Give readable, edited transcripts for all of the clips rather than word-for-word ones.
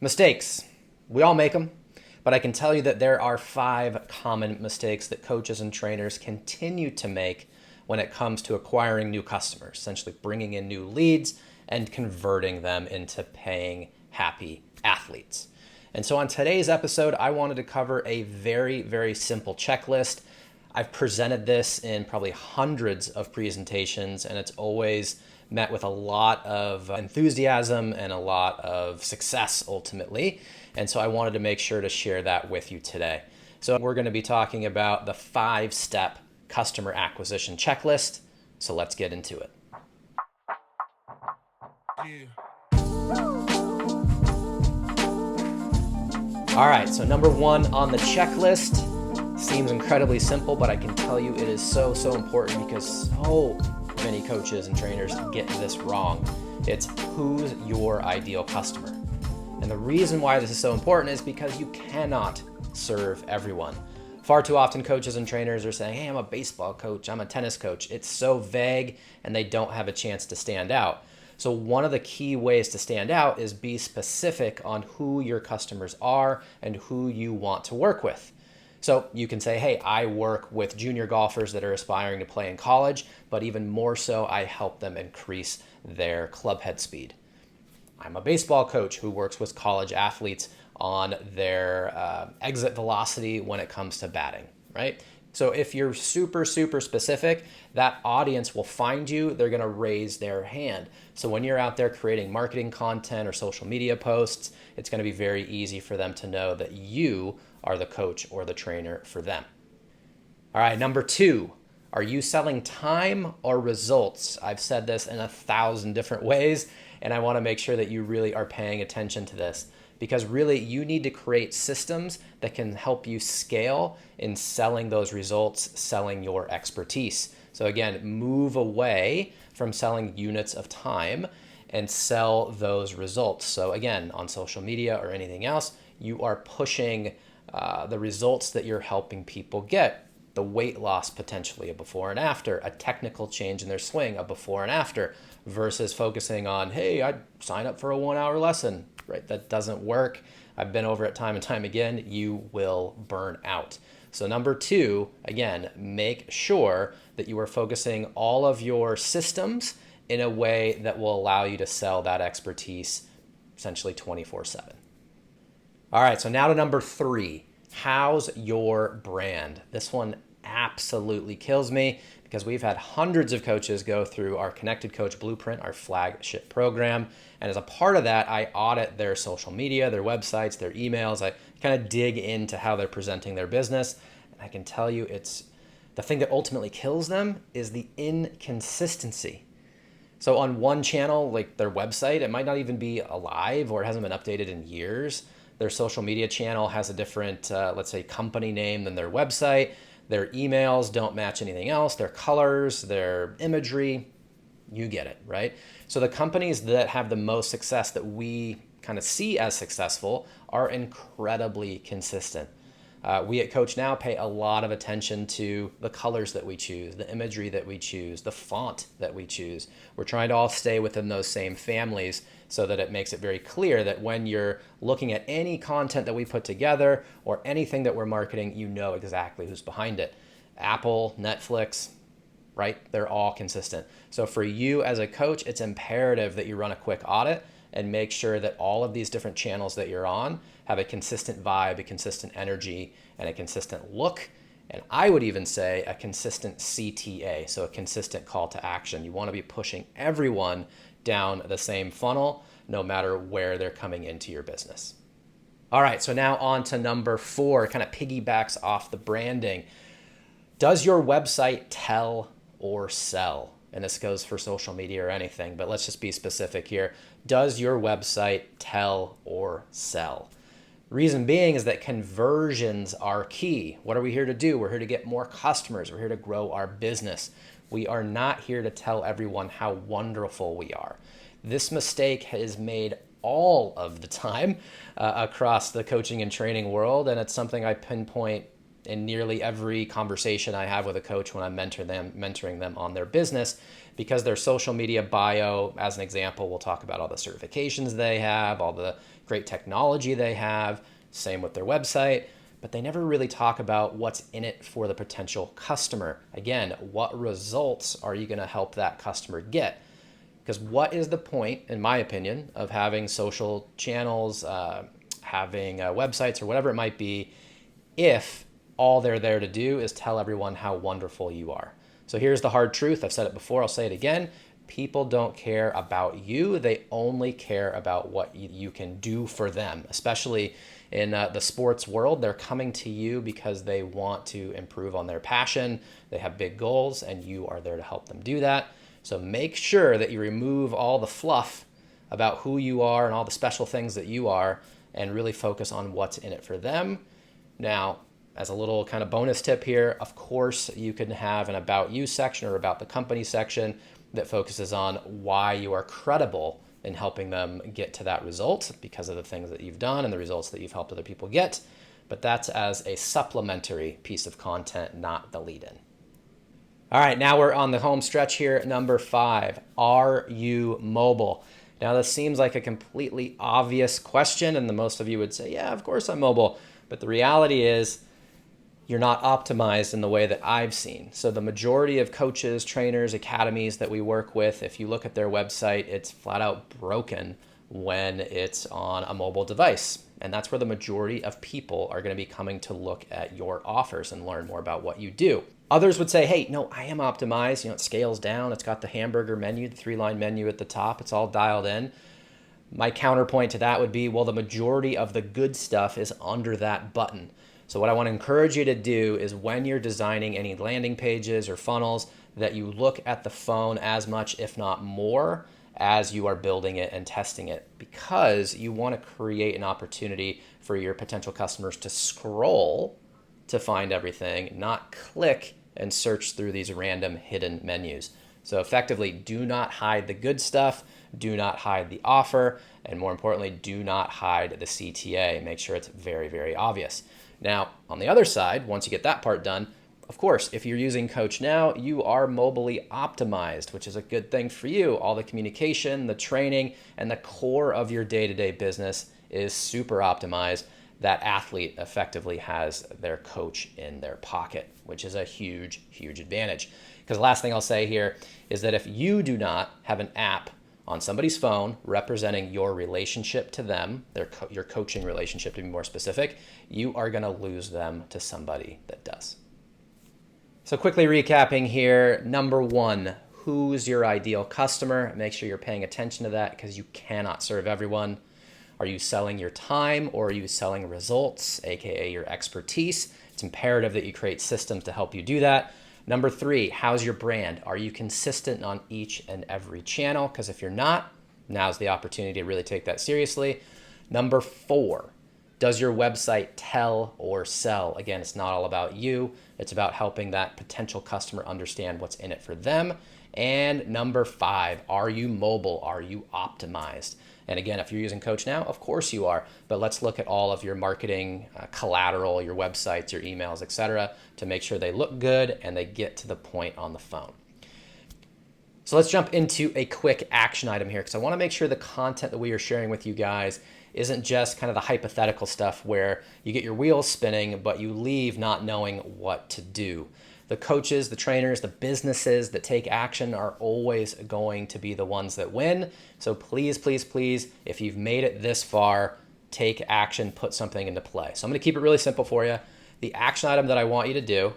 Mistakes. We all make them, but I can tell you that there are 5 common mistakes that coaches and trainers continue to make when it comes to acquiring new customers, essentially bringing in new leads and converting them into paying, happy athletes. And so on today's episode, I wanted to cover a very, very simple checklist. I've presented this in probably hundreds of presentations, and it's always met with a lot of enthusiasm and a lot of success ultimately. And so I wanted to make sure to share that with you today. So we're going to be talking about the 5-step customer acquisition checklist. So let's get into it. All right, so number 1 on the checklist seems incredibly simple, but I can tell you it is so important because so many coaches and trainers get this wrong. It's who's your ideal customer. And the reason why this is so important is because you cannot serve everyone. Far too often coaches and trainers are saying, hey, I'm a baseball coach, I'm a tennis coach. It's so vague and they don't have a chance to stand out. So one of the key ways to stand out is be specific on who your customers are and who you want to work with. So you can say, hey, I work with junior golfers that are aspiring to play in college, but even more so, I help them increase their club head speed. I'm a baseball coach who works with college athletes on their exit velocity when it comes to batting, right? So if you're super specific, that audience will find you. They're going to raise their hand. So when you're out there creating marketing content or social media posts, it's going to be very easy for them to know that you are the coach or the trainer for them. All right, number 2, are you selling time or results? I've said this in 1,000 different ways, and I want to make sure that you really are paying attention to this because really you need to create systems that can help you scale in selling those results, selling your expertise. So again, move away from selling units of time and sell those results. So again, on social media or anything else, you are pushing the results that you're helping people get. The weight loss potentially, a before and after, a technical change in their swing, a before and after, versus focusing on, hey, I'd sign up for a 1-hour lesson, right? That doesn't work. I've been over it time and time again. You will burn out. So number 2, again, make sure that you are focusing all of your systems in a way that will allow you to sell that expertise essentially 24/7. All right, so now to number 3. How's your brand? This one absolutely kills me because we've had hundreds of coaches go through our Connected Coach Blueprint, our flagship program. And as a part of that, I audit their social media, their websites, their emails. I kind of dig into how they're presenting their business. And I can tell you it's the thing that ultimately kills them is the inconsistency. So on one channel, like their website, it might not even be alive or it hasn't been updated in years. Their social media channel has a different, let's say, company name than their website. Their emails don't match anything else. Their colors, their imagery, you get it, right? So the companies that have the most success that we kind of see as successful are incredibly consistent. We at CoachNow pay a lot of attention to the colors that we choose, the imagery that we choose, the font that we choose. We're trying to all stay within those same families so that it makes it very clear that when you're looking at any content that we put together or anything that we're marketing, you know exactly who's behind it. Apple, Netflix, right? They're all consistent. So for you as a coach, it's imperative that you run a quick audit and make sure that all of these different channels that you're on have a consistent vibe, a consistent energy, and a consistent look. And I would even say a consistent CTA, so a consistent call to action. You want to be pushing everyone down the same funnel, no matter where they're coming into your business. All right, so now on to number 4, kind of piggybacks off the branding. Does your website tell or sell? And this goes for social media or anything, but let's just be specific here. Does your website tell or sell? Reason being is that conversions are key. What are we here to do? We're here to get more customers. We're here to grow our business. We are not here to tell everyone how wonderful we are. This mistake is made all of the time across the coaching and training world, and it's something I pinpoint in nearly every conversation I have with a coach when I'm mentoring them on their business, because their social media bio, as an example, will talk about all the certifications they have, all the great technology they have, same with their website, but they never really talk about what's in it for the potential customer. Again, what results are you going to help that customer get? Because what is the point, in my opinion, of having social channels, having websites or whatever it might be, if all they're there to do is tell everyone how wonderful you are? So here's the hard truth. I've said it before, I'll say it again. People don't care about you. They only care about what you can do for them, especially in the sports world. They're coming to you because they want to improve on their passion. They have big goals, and you are there to help them do that. So make sure that you remove all the fluff about who you are and all the special things that you are, and really focus on what's in it for them. Now, as a little kind of bonus tip here, of course, you can have an about you section or about the company section that focuses on why you are credible in helping them get to that result because of the things that you've done and the results that you've helped other people get. But that's as a supplementary piece of content, not the lead-in. All right, now we're on the home stretch here. Number 5, are you mobile? Now, this seems like a completely obvious question, and the most of you would say, yeah, of course I'm mobile. But the reality is, you're not optimized in the way that I've seen. So the majority of coaches, trainers, academies that we work with, if you look at their website, it's flat out broken when it's on a mobile device. And that's where the majority of people are going to be coming to look at your offers and learn more about what you do. Others would say, hey, no, I am optimized. It scales down. It's got the hamburger menu, the 3-line menu at the top. It's all dialed in. My counterpoint to that would be, well, the majority of the good stuff is under that button. So what I want to encourage you to do is when you're designing any landing pages or funnels, that you look at the phone as much, if not more, as you are building it and testing it, because you want to create an opportunity for your potential customers to scroll to find everything, not click and search through these random hidden menus. So effectively, do not hide the good stuff, do not hide the offer, and more importantly, do not hide the CTA. Make sure it's very, very obvious. Now, on the other side, once you get that part done, of course, if you're using CoachNow, you are mobily optimized, which is a good thing for you. All the communication, the training, and the core of your day-to-day business is super optimized. That athlete effectively has their coach in their pocket, which is a huge, huge advantage. Because the last thing I'll say here is that if you do not have an app on somebody's phone representing your relationship to them, your coaching relationship to be more specific, you are going to lose them to somebody that does. So quickly recapping here, number 1, who's your ideal customer? Make sure you're paying attention to that because you cannot serve everyone. Are you selling your time or are you selling results, aka your expertise? It's imperative that you create systems to help you do that. Number 3, how's your brand? Are you consistent on each and every channel? Because if you're not, now's the opportunity to really take that seriously. Number 4, does your website tell or sell? Again, it's not all about you. It's about helping that potential customer understand what's in it for them. And number 5, are you mobile? Are you optimized? And again, if you're using CoachNow, of course you are. But let's look at all of your marketing collateral, your websites, your emails, etc., to make sure they look good and they get to the point on the phone. So let's jump into a quick action item here because I want to make sure the content that we are sharing with you guys isn't just kind of the hypothetical stuff where you get your wheels spinning, but you leave not knowing what to do. The coaches, the trainers, the businesses that take action are always going to be the ones that win. So please, please, please, if you've made it this far, take action, put something into play. So I'm going to keep it really simple for you. The action item that I want you to do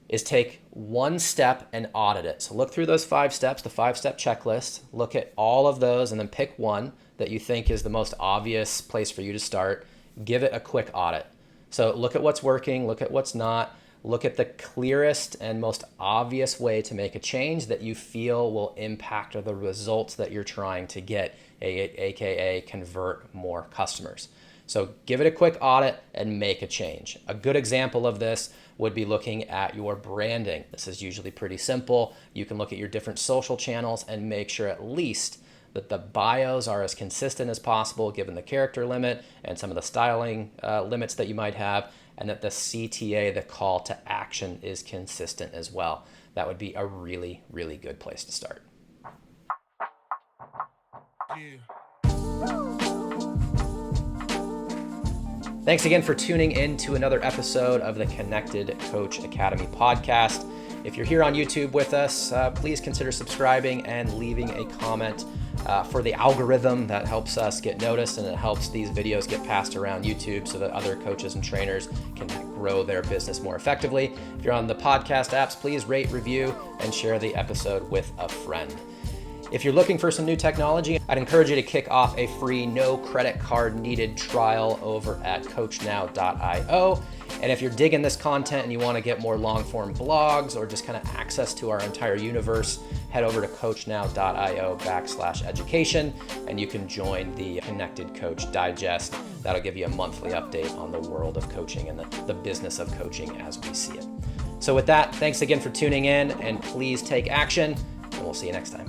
is take one step and audit it. So look through those 5 steps, the 5-step checklist, look at all of those and then pick one that you think is the most obvious place for you to start. Give it a quick audit. So look at what's working, look at what's not. Look at the clearest and most obvious way to make a change that you feel will impact the results that you're trying to get, aka convert more customers. So give it a quick audit and make a change. A good example of this would be looking at your branding. This is usually pretty simple. You can look at your different social channels and make sure at least that the bios are as consistent as possible given the character limit and some of the styling limits that you might have, and that the CTA, the call to action, is consistent as well. that would be a really, really good place to start. Thanks again for tuning in to another episode of the Connected Coach Academy podcast. If you're here on YouTube with us, please consider subscribing and leaving a comment for the algorithm. That helps us get noticed, and it helps these videos get passed around YouTube so that other coaches and trainers can grow their business more effectively. If you're on the podcast apps, please rate, review, and share the episode with a friend. If you're looking for some new technology, I'd encourage you to kick off a free no credit card needed trial over at CoachNow.io. And if you're digging this content and you want to get more long form blogs or just kind of access to our entire universe, head over to CoachNow.io/education, and you can join the Connected Coach Digest. That'll give you a monthly update on the world of coaching and the business of coaching as we see it. So with that, thanks again for tuning in, and please take action, and we'll see you next time.